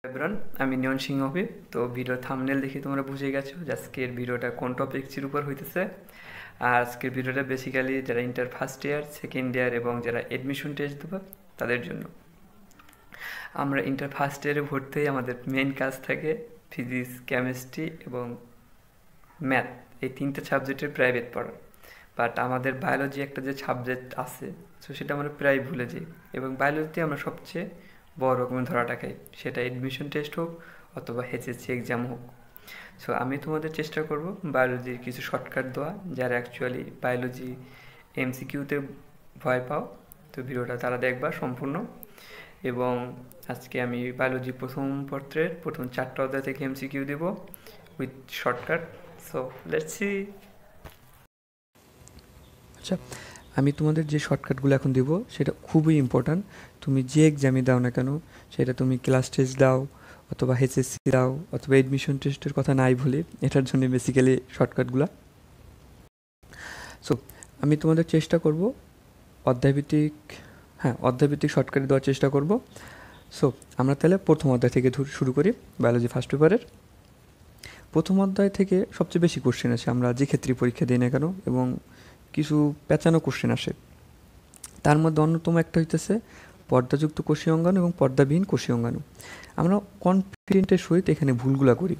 Everyone, আমি নিয়ন সিং হবি। তো video thumbnail দেখে তোমরা বুঝে গেছো যে আজকের ভিডিওটা কোন টপিকসের উপর হইতেছে। আর আজকের ভিডিওটা বেসিক্যালি যারা inter first year, second year এবং যারা এডমিশন টেস্ট দেবো তাদের জন্য। আমরা ইন্টার ফার্স্ট ইয়ারে ভর্তি হয়ে আমাদের মেন কাজ থাকে ফিজিক্স, কেমিস্ট্রি এবং ম্যাথ, এই তিনটে সাবজেক্টের প্রাইভেট পড়া। বাট আমাদের বায়োলজি একটা যে সাবজেক্ট আছে, তো সেটা আমরা প্রায় ভুলে যাই। এবং বায়োলজিতে আমরা সবচেয়ে বড় রকমের ধরাটা খাই, সেটা এডমিশন টেস্ট হোক অথবা এইচএসসি এক্সাম হোক। সো আমি তোমাদের চেষ্টা করব বায়োলজির কিছু শর্টকাট দেওয়া, যারা অ্যাকচুয়ালি বায়োলজি এমসিকিউতে ভয় পাও, তো ভিডিওটা তারা দেখবা সম্পূর্ণ। এবং আজকে আমি বায়োলজি প্রথম পত্রের প্রথম 4টা অধ্যায় থেকে এমসিকিউ দেব with shortcut. So let's see. আচ্ছা, আমি তোমাদের যে শর্টকাটগুলো এখন দেবো সেটা খুবই ইম্পর্ট্যান্ট। তুমি যে এক্সামে দাও না কেন, সেটা তুমি ক্লাস টেস্ট দাও অথবা এইচএসসি দাও অথবা এডমিশন টেস্টের কথা নাই বলি, এটার জন্য বেসিক্যালি শর্টকাটগুলো। সো আমি তোমাদের চেষ্টা করব অধ্যায়ভিত্তিক শর্টকাট দেওয়ার চেষ্টা করব। সো আমরা তাহলে প্রথম অধ্যায় থেকে শুরু করি। বায়োলজি ফার্স্ট পেপারের প্রথম অধ্যায় থেকে সবচেয়ে বেশি কোশ্চেন আছে, আমরা যে ক্ষেত্রে পরীক্ষা দিই না কেন, এবং কিছু পেঁচানো কোশ্চেন আসে। তার মধ্যে অন্যতম একটা হইতেছে পর্দাযুক্ত কোষীয় অঙ্গাণু এবং পর্দাবিহীন কোষীয় অঙ্গাণু। আমরা কনফিডেন্টের সহিত এখানে ভুলগুলা করি।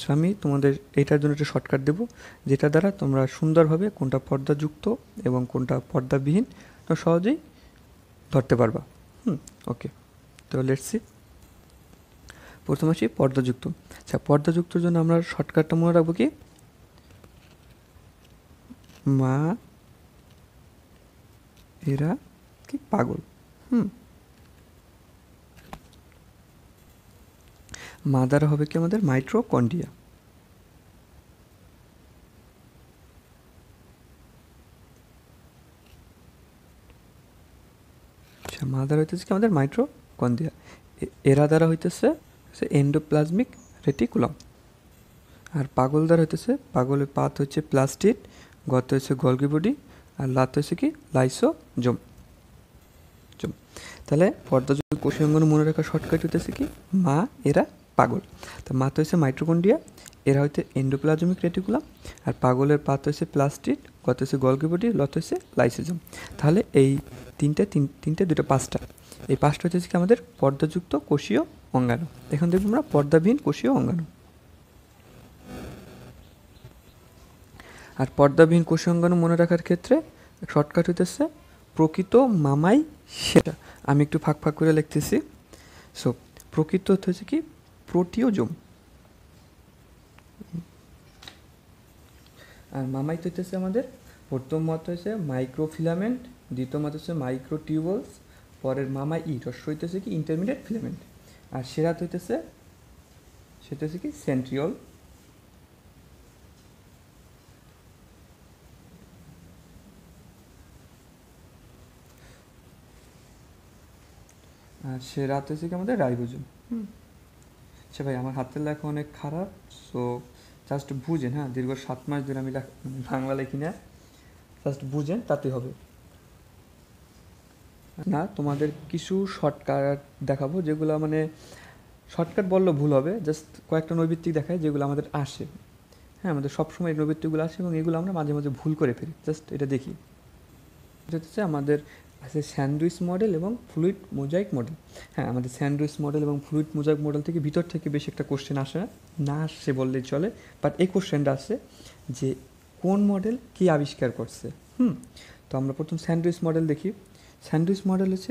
সো আমি তোমাদের এটার জন্য একটা শর্টকাট দেবো, যেটা দ্বারা তোমরা সুন্দরভাবে কোনটা পর্দাযুক্ত এবং কোনটা পর্দাবিহীন তোমরা সহজেই ধরতে পারবা। ওকে, তো লেটস সি। প্রথম আসি পর্দাযুক্ত। আচ্ছা, পর্দাযুক্তর জন্য আমরা শর্টকাটটা মনে রাখবো কি, মা এরা কি পাগল। মা দ্বারা হবে কি আমাদের মাইটোকন্ড্রিয়া। আচ্ছা, মা দ্বারা হইতেছে কি আমাদের মাইটোকন্ড্রিয়া। এরা দ্বারা হইতেছে এন্ডোপ্লাজমিক রেটিকুলাম। আর পাগল দ্বারা হইতেছে, পাগলের পাত হচ্ছে প্লাস্টিড, গত হচ্ছে গলগি বডি, আর লাত হচ্ছে কি লাইসোজোম। তাহলে পর্দাযুক্ত কোষীয় অঙ্গাণু মনে রাখার শর্টকাট হইতেছে কি, মা এরা পাগল। তো মা তো হচ্ছে মাইটোকন্ড্রিয়া, এরা হইতে এন্ডোপ্লাজমিক রেটিকুলাম, আর পাগলের পাত হচ্ছে প্লাস্টিড, গত হচ্ছে গলগি বডি, লত হচ্ছে লাইসোজোম। তাহলে এই তিনটে দুটো পাঁচটা, এই পাঁচটা হচ্ছে কি আমাদের পর্দাযুক্ত কোষীয় অঙ্গাণু। এখন দেখবো আমরা পর্দাবিহীন কোষীয় অঙ্গাণু। আর পর্দাবিহীন কোষীয় অঙ্গাণু মনে রাখার ক্ষেত্রে শর্টকাট হইতেছে প্রকৃত মামাই সেটা। আমি একটু ফাঁক ফাঁক করে লিখতেছি। সো প্রকৃত হচ্ছে কি প্রোটিওজোম, আর মামাই তো হইতেছে আমাদের প্রথম মত হচ্ছে মাইক্রোফিলামেন্ট, দ্বিতীয় মত হচ্ছে মাইক্রোটিউবলস, পরের মামাই রস্য হইতেছে কি ইন্টারমিডিয়েট ফিলামেন্ট, আর সেরাত হইতেছে সেটা হচ্ছে কি সেন্ট্রিওল, আর সে রাত হচ্ছে কি আমাদের রাইবোজোম। আচ্ছা ভাই, আমার হাতের লেখা অনেক খারাপ, সো জাস্ট বুঝেন। দীর্ঘ 7 মাস ধরে আমি বাংলা লিখি না, জাস্ট বুঝেন, তাতে হবে না। তোমাদের কিছু শর্টকাট দেখাবো, যেগুলো মানে শর্টকাট বললেও ভুল হবে, জাস্ট কয়েকটা নৈবিত্তিক দেখায় যেগুলো আমাদের আসে। আমাদের সবসময় এই নৈবিত্তিকগুলো আসে এবং এগুলো আমরা মাঝে মাঝে ভুল করে ফেলি, জাস্ট এটা দেখি। এটা হচ্ছে আমাদের আছে স্যান্ডউইচ মডেল এবং ফ্লুইড মোজাইক মডেল। আমাদের স্যান্ডউইচ মডেল এবং ফ্লুইড মোজাইক মডেল থেকে ভিতর থেকে বেশি একটা কোশ্চেন আসে না আসে বললেই চলে, বাট এই কোশ্চেনটা আসে যে কোন মডেল কি আবিষ্কার করছে। তো আমরা প্রথম স্যান্ডউইচ মডেল দেখি। স্যান্ডউইচ মডেল হচ্ছে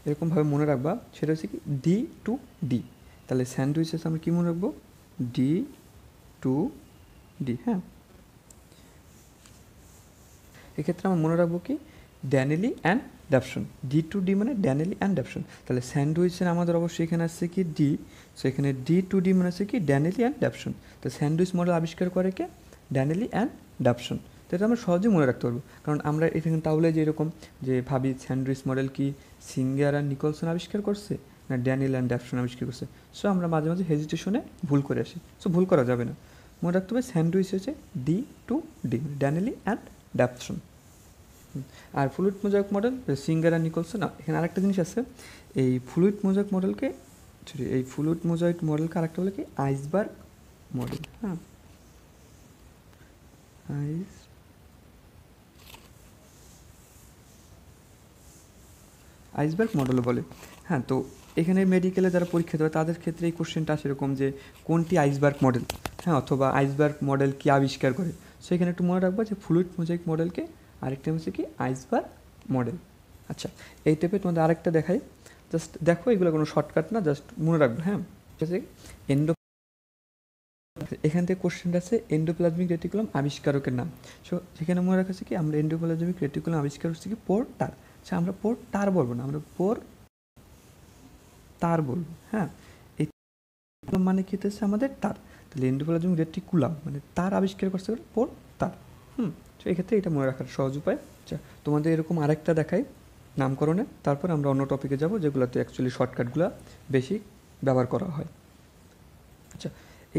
এরকমভাবে মনে রাখবা, সেটা হচ্ছে কি ডি টু ডি। তাহলে স্যান্ডউইচ হচ্ছে আমরা কী মনে রাখবো, ডি টু ডি। এক্ষেত্রে আমরা মনে রাখবো কি Danielli and Davson. D to D মানে ড্যানেলি অ্যান্ড ড্যাপসন। তাহলে স্যান্ডউইচের আমাদের অবশ্যই এখানে আসছে কি ডি, সো এখানে ডি টু ডি মানে হচ্ছে কি ড্যানেলি অ্যান্ড ড্যাপসন। তো স্যান্ডউইচ মডেল আবিষ্কার করে কে, ড্যানেলি অ্যান্ড ড্যাপসন। তো এটা আমরা সহজেই মনে রাখতে পারবো, কারণ আমরা এখানে তাহলে যে এরকম যে ভাবি স্যান্ডউইচ মডেল কি সিঙ্গার আর নিকলসন আবিষ্কার করছে না ড্যানেল অ্যান্ড ড্যাপসন আবিষ্কার করছে। সো আমরা মাঝে মাঝে হেজিটেশনে ভুল করে আসি, সো ভুল করা যাবে না। মনে রাখতে হবে স্যান্ডউইচ হচ্ছে D to D, Danielli and Davson. আর ফ্লুইড মোজাইক মডেল সিঙ্গার আর নিকলসন। এখানে আরেকটা জিনিস আছে, এই ফ্লুইড মোজাইক মডেলকে আরেকটা বলে কি আইসবার্গ মডেল। হ্যাঁ, আইসবার্গ মডেলও বলে। হ্যাঁ, তো এখানে মেডিকেলে যারা পরীক্ষা দেবে তাদের ক্ষেত্রে এই কোশ্চেনটা সেরকম যে কোনটি আইসবার্গ মডেল, হ্যাঁ, অথবা আইসবার্গ মডেল কি আবিষ্কার করে। সেখানে একটু মনে রাখবা যে ফ্লুইড মোজাইক মডেলকে, আরেকটা হচ্ছে কি আইসবার্গ মডেল। আচ্ছা, এই টাইপের তোমাদের আরেকটা দেখাই, জাস্ট দেখো, এগুলো কোনো শর্টকাট না, জাস্ট মনে রাখবো। হ্যাঁ, ঠিক আছে। এখান থেকে কোশ্চেনটা আছে এন্ডোপ্লাজমিক রেটিকুলাম আবিষ্কারকের নাম। সো সেখানে মনে রাখা আছে কি আমরা এন্ডোপ্লাজমিক রেটিকুলাম আবিষ্কার হচ্ছে কি পোর্টার। আচ্ছা, আমরা পোর্টার বলবো না, আমরা তার বলবো। হ্যাঁ, এই মানে কি হচ্ছে আমাদের তার, তাহলে এন্ডোপ্লাজমিক রেটিকুলাম মানে তার আবিষ্কার করছে পোর্টার। তো এক্ষেত্রে এটা মনে রাখার সহজ উপায়। আচ্ছা, তোমাদের এরকম আরেকটা দেখাই নামকরণে, তারপর আমরা অন্য টপিকে যাব যেগুলোতে অ্যাকচুয়ালি শর্টকাটগুলো বেশি ব্যবহার করা হয়। আচ্ছা,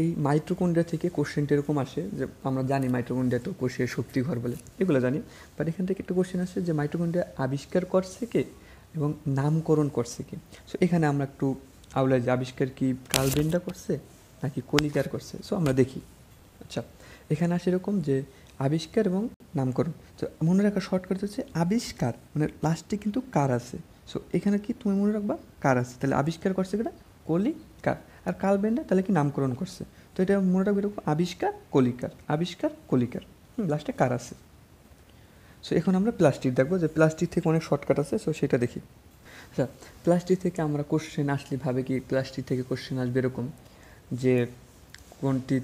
এই মাইটোকন্ড্রিয়া থেকে কোশ্চেনটা এরকম আসে যে আমরা জানি মাইটোকন্ড্রিয়া তো কোষের শক্তিঘর বলে, এগুলো জানি, বাট এখান থেকে একটা কোশ্চেন আসে যে মাইটোকন্ড্রিয়া আবিষ্কার করছে কে এবং নামকরণ করছে কে। সো এখানে আমরা একটু আউলাই যে আবিষ্কার কি কার্ল বেন্ডার করছে নাকি কলিকার করছে। সো আমরা দেখি। আচ্ছা, এখানে আসে এরকম যে আবিষ্কার এবং নামকরণ। তো মনে রাখা শর্টকাট হচ্ছে আবিষ্কার মানে লাস্টে কিন্তু কার আছে। সো এখানে কি তুমি মনে রাখবা কার আছে, তাহলে আবিষ্কার করছে কেটা কলিকার, আর কার্ল বেন্ডার তাহলে কি নামকরণ করছে। তো এটা মনে রাখবে এরকম আবিষ্কার কলিকার, লাস্টে কার আছে। সো এখন আমরা প্লাস্টিক দেখবো, যে প্লাস্টিক থেকে অনেক শর্টকাট আছে, সো সেটা দেখি। আচ্ছা, প্লাস্টিক থেকে আমরা কোশ্চেন আসলে ভাবে কি প্লাস্টিক থেকে কোশ্চেন আসবে এরকম যে কোনটি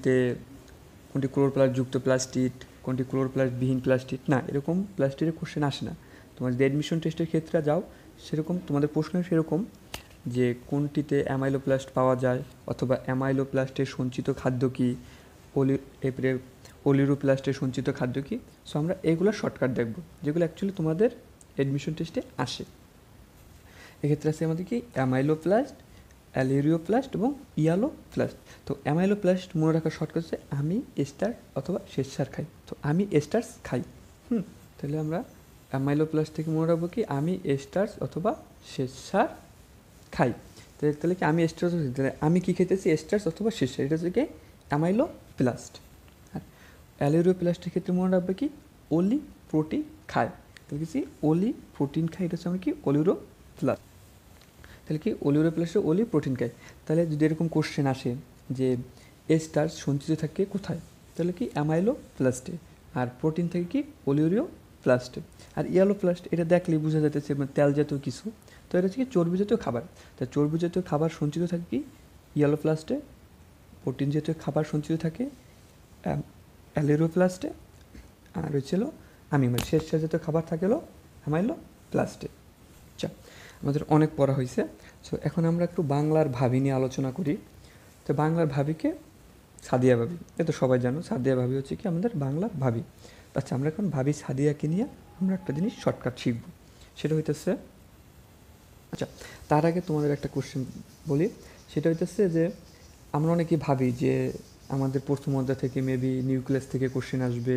ক্লোরোপ্লাস্ট যুক্ত প্লাস্টিক, কোনটি ক্লোরোপ্লাস্ট বিহীন প্লাস্টিক, না, এরকম প্লাস্টিকের কোশ্চেন আসে না। তোমার যদি অ্যাডমিশন টেস্টের ক্ষেত্রে যাও সেরকম তোমাদের প্রশ্ন সেরকম যে কোনটিতে অ্যামাইলোপ্লাস্ট পাওয়া যায়, অথবা অ্যামাইলোপ্লাস্টের সঞ্চিত খাদ্য কী, ওলিরোপ্লাস্টের সঞ্চিত খাদ্য কী। সো আমরা এগুলো শর্টকাট দেখব যেগুলো অ্যাকচুয়ালি তোমাদের অ্যাডমিশন টেস্টে আসে। এক্ষেত্রে আছে আমাদের কি অ্যামাইলোপ্লাস্ট, অ্যালিরিওপ্লাস্ট এবং ইয়ালোপ্লাস্ট। তো অ্যামাইলোপ্লাস্ট মনে রাখার শর্টকাট হচ্ছে আমি এস্টার অথবা শ্বেতসার খাই। তো আমি এস্টার্স খাই। তাহলে আমরা অ্যামাইলোপ্লাস্ট থেকে মনে রাখবো কি আমি এস্টার্স অথবা শ্বেতসার খাই। তাহলে কি আমি এস্টার্স, তাহলে আমি কী খেতেছি এস্টার্স অথবা শ্বেতসার, এটা হচ্ছে কি অ্যামাইলোপ্লাস্ট। আর অ্যালিরিওপ্লাস্টের ক্ষেত্রে মনে রাখবে কি ওলি প্রোটিন খায়। তাহলে কি ওলি প্রোটিন খায়, এটা হচ্ছে আমরা কি ওলিরোপ্লাস্ট। তাহলে কি ওলিরোপ্লাস্টে ওলি প্রোটিন খায়। তাহলে যদি এরকম কোশ্চেন আসে যে এস্টার্স সঞ্চিত থাকে কোথায়, তাহলে কি অ্যামাইলোপ্লাস্টে, আর প্রোটিন থাকে কি ওলিরিওপ্লাস্টে। আর ইয়ালোপ্লাস্ট এটা দেখলেই বোঝা যাইতেছে তেল জাতীয় কিছু, তো এটা হচ্ছে কি চর্বি জাতীয় খাবার। তাই চর্বি জাতীয় খাবার সঞ্চিত থাকে কি ইয়ালোপ্লাস্টে, প্রোটিন জাতীয় খাবার সঞ্চিত থাকে অ্যালিরোপ্লাস্টে, আর হচ্ছিল শ্বেতসার জাতীয় খাবার থাকে হলো অ্যামাইলোপ্লাস্টে। আচ্ছা, আমাদের অনেক পড়া হয়েছে। সো এখন আমরা একটু বাংলার ভাবি নিয়ে আলোচনা করি। তো বাংলার ভাবিকে সাদিয়া ভাবি, এ তো সবাই জানো, সাদিয়া ভাবি হচ্ছে কি আমাদের বাংলার ভাবি। আচ্ছা, আমরা এখন ভাবি সাদিয়াকে নিয়ে আমরা একটা জিনিস শর্টকাট শিখব, সেটা হইতেছে, আচ্ছা তার আগে তোমাদের একটা কোশ্চেন বলি, সেটা হইতেছে যে আমরা অনেকেই ভাবি যে আমাদের প্রথম অধ্যায় থেকে মেবি নিউক্লিয়াস থেকে কোশ্চেন আসবে,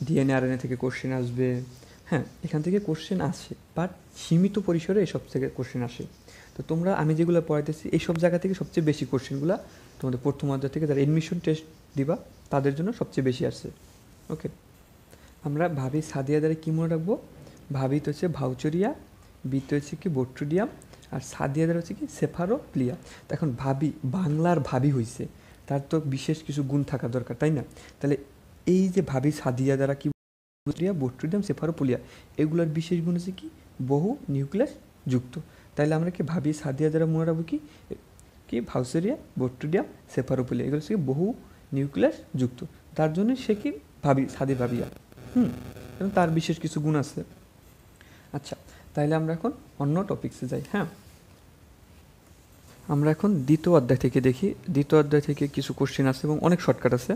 ডিএনএ আরএনএ থেকে কোশ্চেন আসবে। হ্যাঁ, এখান থেকে কোশ্চেন আসে, বাট সীমিত পরিসরে এইসব থেকে কোশ্চেন আসে। তো তোমরা আমি যেগুলো পড়াইতেছি এইসব জায়গা থেকে সবচেয়ে বেশি কোশ্চেনগুলো তোমাদের প্রথম অধ্যায় থেকে যারা এডমিশন টেস্ট দিবা তাদের জন্য সবচেয়ে বেশি আসছে। ওকে, আমরা ভাবি সাদিয়া দ্বারা কী মনে রাখবো, ভাবি তো হচ্ছে ভাউচেরিয়া, বিতে হচ্ছে কি বোট্রুডিয়াম, আর সাদিয়া দ্বারা হচ্ছে কি সেফারোপ্লিয়া। তো এখন ভাবি, বাংলার ভাবি হইছে, তার তো বিশেষ কিছু গুণ থাকা দরকার, তাই না? তাহলে এই যে ভাবি সাদিয়া দ্বারা কি বোট্রুডিয়াম সেফারোপ্লিয়া, এগুলোর বিশেষ গুণ হচ্ছে কি বহু নিউক্লিয়াস যুক্ত। তাহলে আমরা কি ভাবি সাদিয়া দ্বারা মনে রাখবো কি কি ভাউচেরিয়া, বোট্রুডিয়াম, সেফারোপ্লিয়া, এগুলো হচ্ছে কি বহু নিউক্লিয়াস যুক্ত, তার জন্য সে কি ভাবি সাদি ভাবিয়া। এবং তার বিশেষ কিছু গুণ আছে। আচ্ছা, তাহলে আমরা এখন অন্য টপিক্সে যাই। হ্যাঁ, আমরা এখন দ্বিতীয় অধ্যায় থেকে দেখি। দ্বিতীয় অধ্যায় থেকে কিছু কোশ্চেন আছে এবং অনেক শর্টকাট আছে,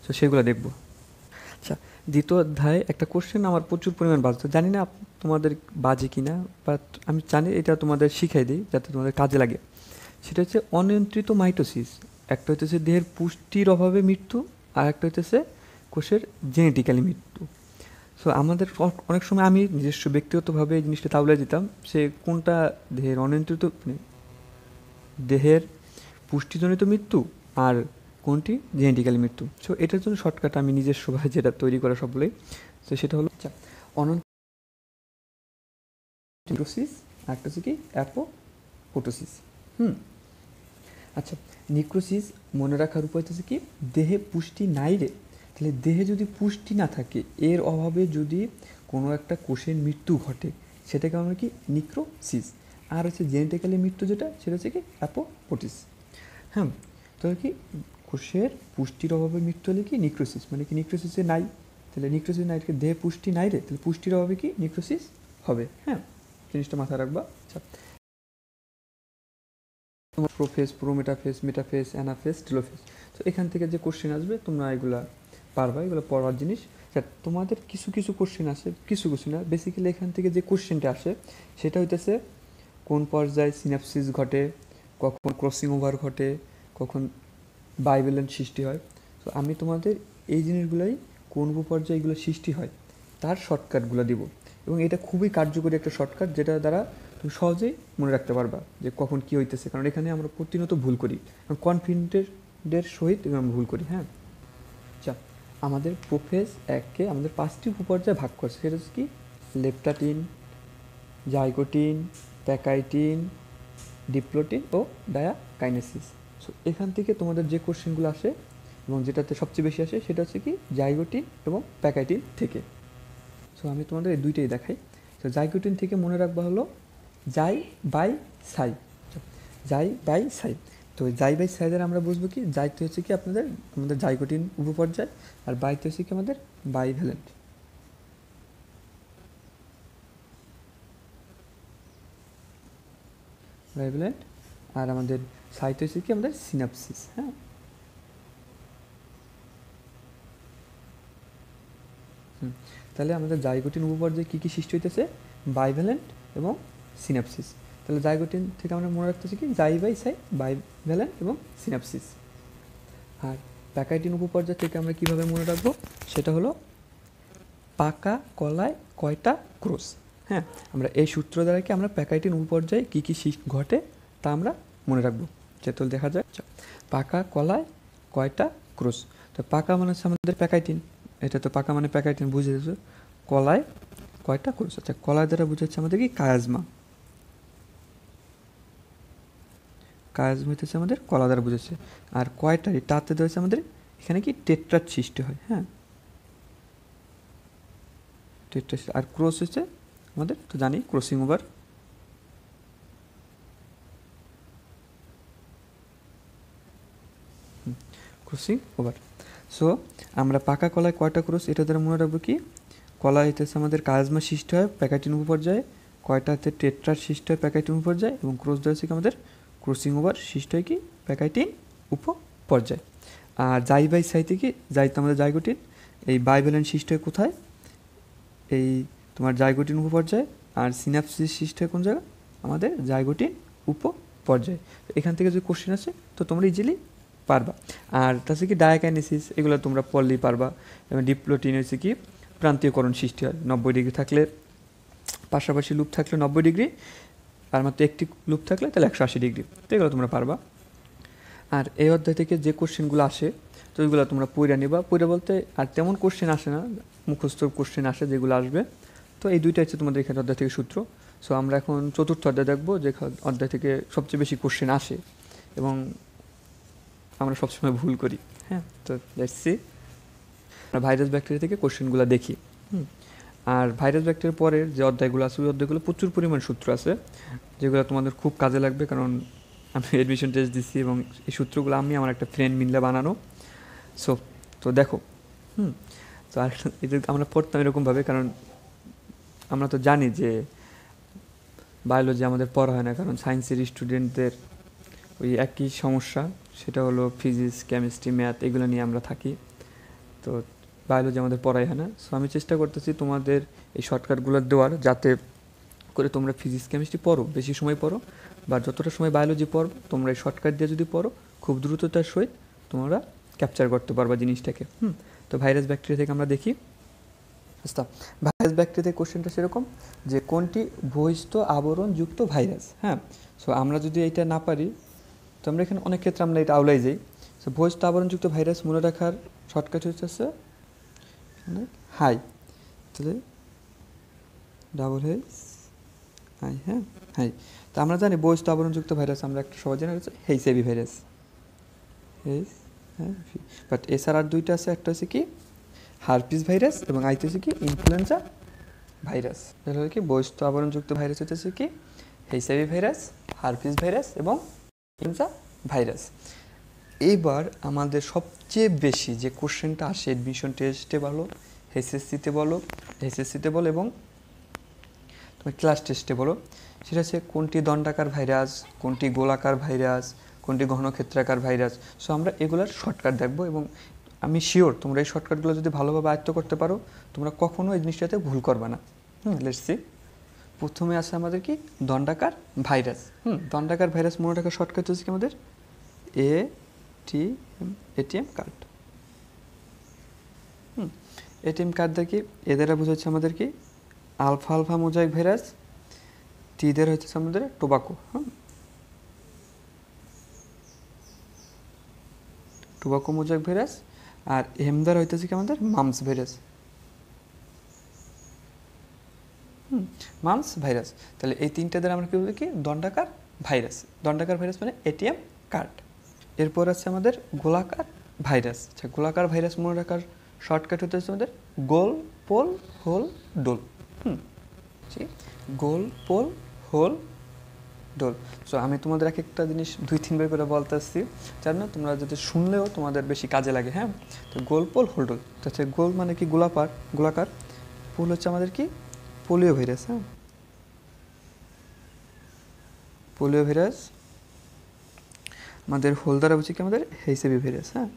তো সেগুলো দেখব। আচ্ছা, দ্বিতীয় অধ্যায়ে একটা কোশ্চেন আমার প্রচুর পরিমাণ বাজতো, জানি না তোমাদের বাজে কি না, বাট আমি জানি এটা তোমাদের শিখাই দিই যাতে তোমাদের কাজে লাগে। সেটা হচ্ছে অনিয়ন্ত্রিত মাইটোসিস, একটা হইতেছে দেহের পুষ্টির অভাবে মৃত্যু, আর একটা হইতেছে কোষের জেনেটিক্যালি মৃত্যু। সো আমাদের অনেক সময় আমি নিজস্ব ব্যক্তিগতভাবে এই জিনিসটা তাবলায় দিতাম, সে কোনটা দেহের অনিয়ন্ত্রিত মানে দেহের পুষ্টিজনিত মৃত্যু আর কোনটি জেনেটিক্যালি মৃত্যু। সো এটার জন্য শর্টকাট আমি নিজস্বভাবে যেটা তৈরি করা সবগুলোই, তো সেটা হলো নিক্রোসিস, একটা হচ্ছে কি অ্যাপোপ্টোসিস। আচ্ছা, নিক্রোসিস মনে রাখার উপায় হচ্ছে কি, দেহে পুষ্টি নাই রে, তাহলে দেহে যদি পুষ্টি না থাকে, এর অভাবে যদি কোনো একটা কোষের মৃত্যু ঘটে, সেটাকে আমরা কি নিক্রোসিস। আর হচ্ছে জেনেটিক্যালি মৃত্যু যেটা, সেটা হচ্ছে কি অ্যাপোপ্টোসিস। হ্যাঁ, তাহলে কি কোষের পুষ্টির অভাবে মৃত্যু হলে কি নিক্রোসিস, মানে কি নিক্রোসিসে নাই, তাহলে নিক্রোসিস নাই, দেহে পুষ্টি নাই রে, তাহলে পুষ্টির অভাবে কি নিক্রোসিস হবে। হ্যাঁ, জিনিসটা মাথায় রাখবা। আচ্ছা, তোমার prophase, prometaphase, metaphase, anaphase, telophase, তো এখান থেকে যে কোশ্চেন আসবে তোমরা এগুলা পারবা, এগুলো পড়ার জিনিস। তোমাদের কিছু কিছু কোশ্চেন আসে, কিছু কিছু না, বেসিক্যালি এখান থেকে যে কোশ্চেনটা আসে সেটা হইতেছে কোন পর্যায়ে সিনাপসিস ঘটে, কখন ক্রসিং ওভার ঘটে, কখন বাইভ্যালেন্ট সৃষ্টি হয়। তো আমি তোমাদের এই জিনিসগুলোই, কোন পর্যায়ে এগুলো সৃষ্টি হয় তার শর্টকাটগুলো দিব, এবং এটা খুবই কার্যকরী একটা শর্টকাট, যেটা দ্বারা তুমি সহজেই মনে রাখতে পারবা যে কখন কী হইতেছে, কারণ এখানে আমরা প্রতিনিয়ত ভুল করি, কনফিডেন্টের সহিত আমরা ভুল করি। হ্যাঁ, আচ্ছা, আমাদের প্রোফেজ এককে আমাদের 5টি উপপর্যায়ে ভাগ করছে, সেটা হচ্ছে কি লেপটাটিন, জাইগোটিন, প্যাকাইটিন, ডিপ্লোটিন ও ডায়াকাইনেসিস। সো এখান থেকে তোমাদের যে কোশ্চেনগুলো আসে এবং যেটাতে সবচেয়ে বেশি আসে সেটা হচ্ছে কি জাইগোটিন এবং প্যাকাইটিন থেকে। সো আমি তোমাদের এই দুইটাই দেখাই। তো জাইগোটিন থেকে মনে রাখবা হলো জাই বাই সাই, জাই বাই সাই। তো জাই বাই সাই দ্বারা আমরা বুঝবো কি, জাইতে হচ্ছে কি আমাদের জাইগোটিন উপপর্যায়, আর বাইতে হচ্ছে কি আমাদের বাইভ্যালেন্ট। বাইভ্যালেন্ট, আর আমাদের সাইতে হচ্ছে কি আমাদের সিনাপসিস। হ্যাঁ, তাহলে আমাদের জাইগোটিন উপপর্যায়ে কী কী সৃষ্টি হইতেছে, বাইভ্যালেন্ট এবং সিনাপসিস। তাহলে জাইগোটিন থেকে আমরা মনে রাখতেছি কি জাই বাই সাই, বাইভ্যালেন্ট এবং সিনাপসিস। আর প্যাকাইটিন উপপর্যায় থেকে আমরা কীভাবে মনে রাখবো, সেটা হলো পাকা কলায় কয়টা ক্রোস। হ্যাঁ, আমরা এই সূত্র দ্বারা কি আমরা প্যাকাইটিন উপপর্যায়ে কী কী ঘটে তা আমরা মনে রাখবো। যেহেতু দেখা যায় পাকা কলায় কয়টা ক্রোস, তো পাকা মানে হচ্ছে আমাদের প্যাকাইটিন, এটা তো পাকা মানে প্যাকাইটিন বুঝে গেছো। কলায় কয়টা ক্রোস, আচ্ছা কলায় দ্বারা বুঝাচ্ছে আমাদের কি কায়াজমা, কায়াজমা হইতেছে আমাদের কলা দ্বারা বুঝেছে। আর কয়টা, তাতে ধরেছে আমাদের এখানে কি টেট্রার সৃষ্টি হয়। হ্যাঁ, টেট্রা, আর ক্রোস হচ্ছে আমাদের তো জানি crossing over. Crossing over. So আমরা পাকা কলায় কয়টা ক্রোস, এটা দ্বারা মনে রাখবো কি কলায় হইতেছে আমাদের কায়াজমা সৃষ্টি হয় প্যাকাইটিন উপপর্যায়ে, কয়টাতে টেট্রার সৃষ্টি হয় প্যাকাইটিন উপপর্যায়ে, এবং ক্রোস দ্বারা হচ্ছে কি আমাদের ক্রসিং ওভার সৃষ্টি হয় কি প্যাকাইটিন উপপর্যায়। আর জাই বাই সাই থেকে যাইতে আমাদের জাইগোটিন, এই বাইভ্যালেন্ট সৃষ্টি হয় কোথায়, এই তোমার জাইগোটিন উপপর্যায়ে, আর সিনাপসিস সৃষ্টি হয় কোন জায়গা, আমাদের জাইগোটিন উপপর্যায়ে। এখান থেকে যে কোশ্চেন আছে তো তোমরা ইজিলি পারবা। আর তাছাড়া কি ডায়াকাইনেসিস, এগুলো তোমরা পড়লেই পারবা। এবং ডিপ্লোটিন হচ্ছে কি প্রান্তীয়করণ সৃষ্টি হয়, 90 ডিগ্রি থাকলে, পাশাপাশি লুপ থাকলে 90 ডিগ্রি, আর মাত্র একটি লুপ থাকলে তাহলে 180 ডিগ্রি, তো এগুলো তোমরা পারবা। আর এই অধ্যায় থেকে যে কোশ্চেনগুলো আসে তো ওইগুলো তোমরা পড়ে নিবা, পড়ে বলতে আর তেমন কোশ্চেন আসে না, মুখস্থ কোশ্চেন আসে যেগুলো আসবে। তো এই দুইটা হচ্ছে তোমাদের এখানে অধ্যায় থেকে সূত্র। সো আমরা এখন চতুর্থ অধ্যায় দেখবো, যে অধ্যায় থেকে সবচেয়ে বেশি কোশ্চেন আসে এবং আমরা সবসময় ভুল করি। হ্যাঁ, তো লেটস সি, আমরা ভাইরাস ব্যাকটেরিয়া থেকে কোশ্চেনগুলো দেখি। আর ভাইরাস ব্যাকটেরিয়ার পরের যে অধ্যায়গুলো আছে ওই অধ্যায়গুলো প্রচুর পরিমাণ সূত্র আছে, যেগুলো তোমাদের খুব কাজে লাগবে, কারণ আমি এডমিশন টেস্ট দিচ্ছি এবং এই সূত্রগুলো আমি আমার একটা ফ্রেন্ড মিলে বানানো। সো তো দেখো, তো আর এটা আমরা পড়তাম এরকমভাবে, কারণ আমরা তো জানি যে বায়োলজি আমাদের পড়া হয় না, কারণ সায়েন্সের স্টুডেন্টদের ওই একই সমস্যা, সেটা হলো ফিজিক্স, কেমিস্ট্রি, ম্যাথ এগুলো নিয়ে আমরা থাকি, তো বায়োলজি আমাদের পড়াই হয় না। সো আমি চেষ্টা করতেছি তোমাদের এই শর্টকাটগুলো দেওয়ার, যাতে করে তোমরা ফিজিক্স কেমিস্ট্রি পড়ো, বেশি সময় পড়ো, বা যতটা সময় বায়োলজি পড়ো তোমরা এই শর্টকাট দিয়ে যদি পড়ো খুব দ্রুততার সহিত তোমরা ক্যাপচার করতে পারবা জিনিসটাকে। তো ভাইরাস ব্যাকটেরিয়া থেকে আমরা দেখি। বুঝতে ভাইরাস ব্যাকটেরিয়াতে কোশ্চেনটা সেরকম যে কোনটি বহিস্থ আবরণযুক্ত ভাইরাস। হ্যাঁ, সো আমরা যদি এটা না পারি তো আমরা এখানে অনেক ক্ষেত্রে আমরা এটা আওলাই যাই। সো বহিস্থ আবরণযুক্ত ভাইরাস মনে রাখার শর্টকাট হচ্ছে হাই, তাহলে ডাবল হাই, হ্যাঁ হাই। তো আমরা জানি বহিস্থ আবরণযুক্ত ভাইরাস আমরা একটা সবাই জানি হচ্ছে এইচআইভি ভাইরাস, বাট এছাড়া আর দুইটা আছে, একটা হচ্ছে কি হারপিস ভাইরাস এবং আরেকটা হচ্ছে কি ইনফ্লুয়েঞ্জা ভাইরাস। এটা হলো কি বহিস্থ আবরণযুক্ত ভাইরাস হচ্ছে কি এইচআইভি ভাইরাস, হারপিস ভাইরাস এবং ইনফ্লুয়েঞ্জা ভাইরাস। এইবার আমাদের সবচেয়ে বেশি যে কোশ্চেনটা আসে এডমিশন টেস্টে বলো, এসএসসিতে বলো এবং তোমার ক্লাস টেস্টে বলো, সেটা হচ্ছে কোনটি দণ্ডাকার ভাইরাস, কোনটি গোলাকার ভাইরাস, কোনটি ঘনক্ষেত্রাকার ভাইরাস। সো আমরা এগুলার শর্টকাট দেখবো এবং আমি শিওর তোমরা এই শর্টকাটগুলো যদি ভালোভাবে আয়ত্ত করতে পারো তোমরা কখনো এই জিনিসটাতে ভুল করবে না। Let's see. প্রথমে আছে আমাদের কি দণ্ডাকার ভাইরাস। দণ্ডাকার ভাইরাস মনে রাখার শর্টকাট হচ্ছে কি আমাদের এটিএম কার্ড। এটিএম কার্ড দেখি এদের বোঝাচ্ছে আমাদের কি আলফা মোজাইক ভাইরাস, টিদের হচ্ছে আমাদের টোবাকো, টোবাকো মোজাইক ভাইরাস, আর এমদার হইতেছে কি আমাদের মামস ভাইরাস, মামস ভাইরাস। তাহলে এই তিনটা দ্বারা আমরা কি বলি কি দণ্ডাকার ভাইরাস। দণ্ডাকার ভাইরাস মানে এটিএম কার্ড। এরপর আছে আমাদের গোলাকার ভাইরাস। আচ্ছা, গোলাকার ভাইরাস মনে রাখার শর্টকাট হচ্ছে আমাদের গোল পোল হোল ডোল। গোল পোল হোল ডোল। সো আমি তোমাদের এক একটা জিনিস 2-3 বার করে বলতে আসছি, জানো না তোমরা যদি শুনলেও তোমাদের বেশি কাজে লাগে। হ্যাঁ, তো গোল পোল হোল ডোল। তো হচ্ছে গোল মানে কি গোলাকার, পোল হচ্ছে আমাদের কি পোলিও ভাইরাস। হ্যাঁ, পোলিও ভাইরাস। আমাদের হোল দ্বারা হচ্ছে কি আমাদের এইচআইভি ভাইরাস। হ্যাঁ,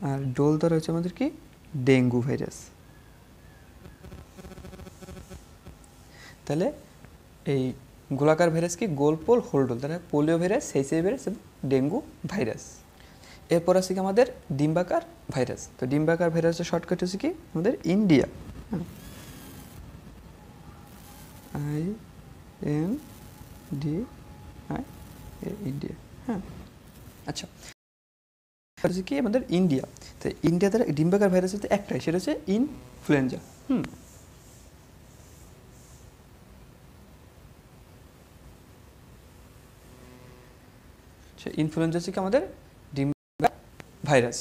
আর ডোল দ্বারা হচ্ছে আমাদের কি ডেঙ্গু ভাইরাস। তাহলে এই গোলাকার ভাইরাস কি গোল পোল হোল ডোল, তাহলে পোলিও ভাইরাস, এইচআইভি ভাইরাস এবং ডেঙ্গু ভাইরাস। এরপর আছে কি আমাদের ডিম্বাকার ভাইরাস। তো ডিম্বাকার ভাইরাসের শর্টকাট হচ্ছে কি আমাদের ইন্ডিয়া, ইন্ডিয়া। হ্যাঁ, আচ্ছা হচ্ছে কি আমাদের ইন্ডিয়া। তো ইন্ডিয়া দ্বারা ডিম্বাকার ভাইরাস হচ্ছে একটাই, সেটা হচ্ছে ইনফ্লুয়েঞ্জা। ইনফ্লুয়েঞ্জা হচ্ছে কি আমাদের ডিম্বাকার ভাইরাস।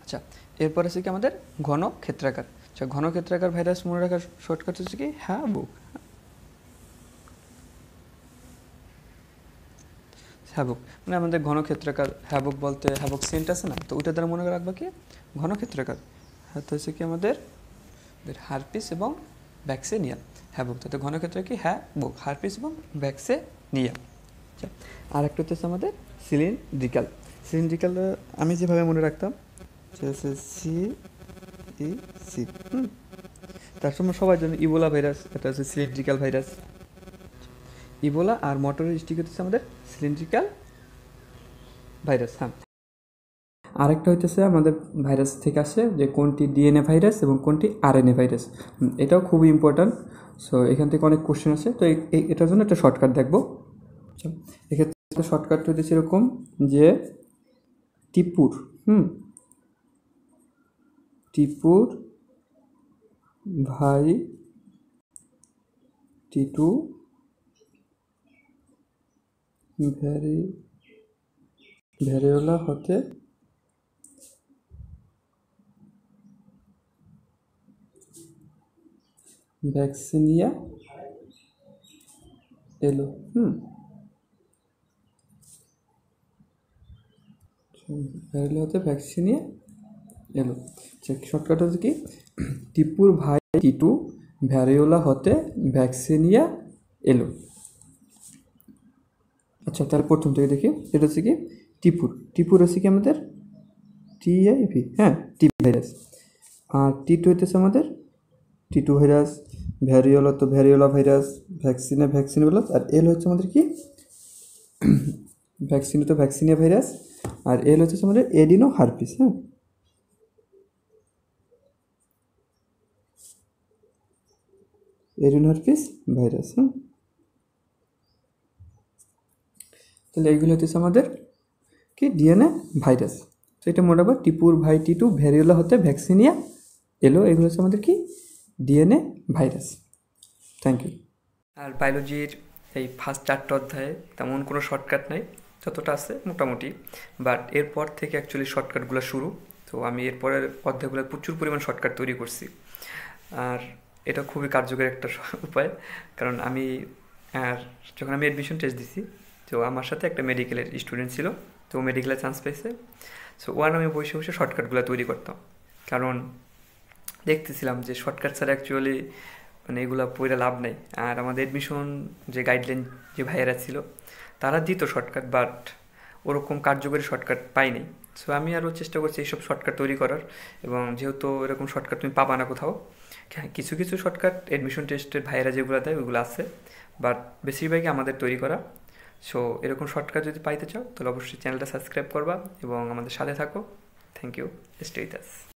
আচ্ছা, এরপর আছে কি আমাদের ঘনক্ষেত্রাকার। আচ্ছা, ঘনক্ষেত্রাকার ভাইরাস মনে রাখার শর্টকাট হচ্ছে কি হ্যাবুক। মানে আমাদের ঘনক্ষেত্রাকার হ্যাবুক বলতে হ্যাবুক সেন্ট আছে না, তো ওইটা দ্বারা মনে রাখবা কি ঘনক্ষেত্রাকার। তো হচ্ছে কি আমাদের হারপিস এবং ভ্যাকসিনিয়া হ্যাবুক। তাতে ঘনক্ষেত্রে কি হ্যাবুক, হারপিস এবং ভ্যাকসিনিয়া। আচ্ছা, আর একটা হচ্ছে আমাদের সিলিন্ড্রিক্যাল। আমি যেভাবে মনে রাখতাম সি, তার সময় সবার জন্য ইবোলা ভাইরাস, এটা হচ্ছে সিলিন্ড্রিক্যাল ভাইরাস। ইবোলা আর মোটর স্টিক হচ্ছে আমাদের সিলিন্ড্রিক্যাল ভাইরাস। হ্যাঁ, আরেকটা হইতেছে আমাদের ভাইরাস থেকে আসে যে কোনটি ডিএনএ ভাইরাস এবং কোনটি আরএনএ ভাইরাস। এটাও খুবই ইম্পর্ট্যান্ট। সো এখান থেকে অনেক কোশ্চেন আছে, তো এটার জন্য একটা শর্টকাট দেখবো। এক্ষেত্রে শর্টকাট হইতেছে এরকম যে টিপুর ভাই টিটু ভ্যারিওলা হতে ভ্যাকসিনিয়া এলো। ভ্যারিওলা হতে ভ্যাকসিনিয়া এলো। শর্টকাট হচ্ছে কি টিপুর ভাই টিটু ভ্যারিওলা হতে ভ্যাকসিনিয়া এলো। আচ্ছা, তাহলে প্রথম থেকে দেখি, এটা হচ্ছে কি টিপুর হচ্ছে কি আমাদের টিআইভি, হ্যাঁ টিবি ভাইরাস। আর টিটু হইতেছে আমাদের টিটু ভাইরাস, ভ্যারিওলা তো ভ্যারিওলা ভাইরাস, ভ্যাকসিনিয়া ভাইরাস, আর এল হচ্ছে আমাদের কি ভ্যাকসিনিয়া ভাইরাস। আর এল হচ্ছে আমাদের এডিনো হারপিস। হ্যাঁ, এডিনো হারপিস ভাইরাস। হ্যাঁ, তাহলে এইগুলো হচ্ছে আমাদের কি ডিএনএ ভাইরাস। তো এটা মনে রাখবো, টিপুর ভাই টিটু, ভ্যারিওলা হতে ভ্যাকসিনিয়া এলো, এগুলো হচ্ছে আমাদের কি ডিএনএ ভাইরাস। Thank you. আর বায়োলজির এই ফার্স্ট 4টা অধ্যায়ে তেমন কোনো শর্টকাট নাই, যতটা আছে মোটামুটি, বাট এরপর থেকে অ্যাকচুয়ালি শর্টকাটগুলো শুরু। তো আমি এরপরের অধ্যায়গুলো প্রচুর পরিমাণ শর্টকাট তৈরি করছি, আর এটা খুবই কার্যকরী একটা উপায়। কারণ আমি আর যখন আমি অ্যাডমিশন টেস্ট দিছি, তো আমার সাথে একটা মেডিকেলের স্টুডেন্ট ছিল, তো ও মেডিকেলে চান্স পেয়েছে। সো ওয়ান আমি বসে বসে শর্টকাটগুলো তৈরি করতাম, কারণ দেখতেছিলাম যে শর্টকাট ছাড়া অ্যাকচুয়ালি মানে এগুলো পড়ে লাভ নেই। আর আমাদের এডমিশন যে গাইডলাইন যে ভাইয়েরা ছিল তারা দিত শর্টকাট, বাট ওরকম কার্যকরী শর্টকাট পাইনি। সো আমি আরও চেষ্টা করছি এইসব শর্টকাট তৈরি করার, এবং যেহেতু এরকম শর্টকাট তুমি পাবা না কোথাও, হ্যাঁ কিছু কিছু শর্টকাট এডমিশন টেস্টের ভাইয়েরা যেগুলো দেয় ওইগুলো আছে, বাট বেশিরভাগই আমাদের তৈরি করা। সো এরকম শর্টকাট যদি পাইতে চাও তাহলে অবশ্যই চ্যানেলটা সাবস্ক্রাইব করবা এবং আমাদের সাথে থাকো। Thank you, stay with us.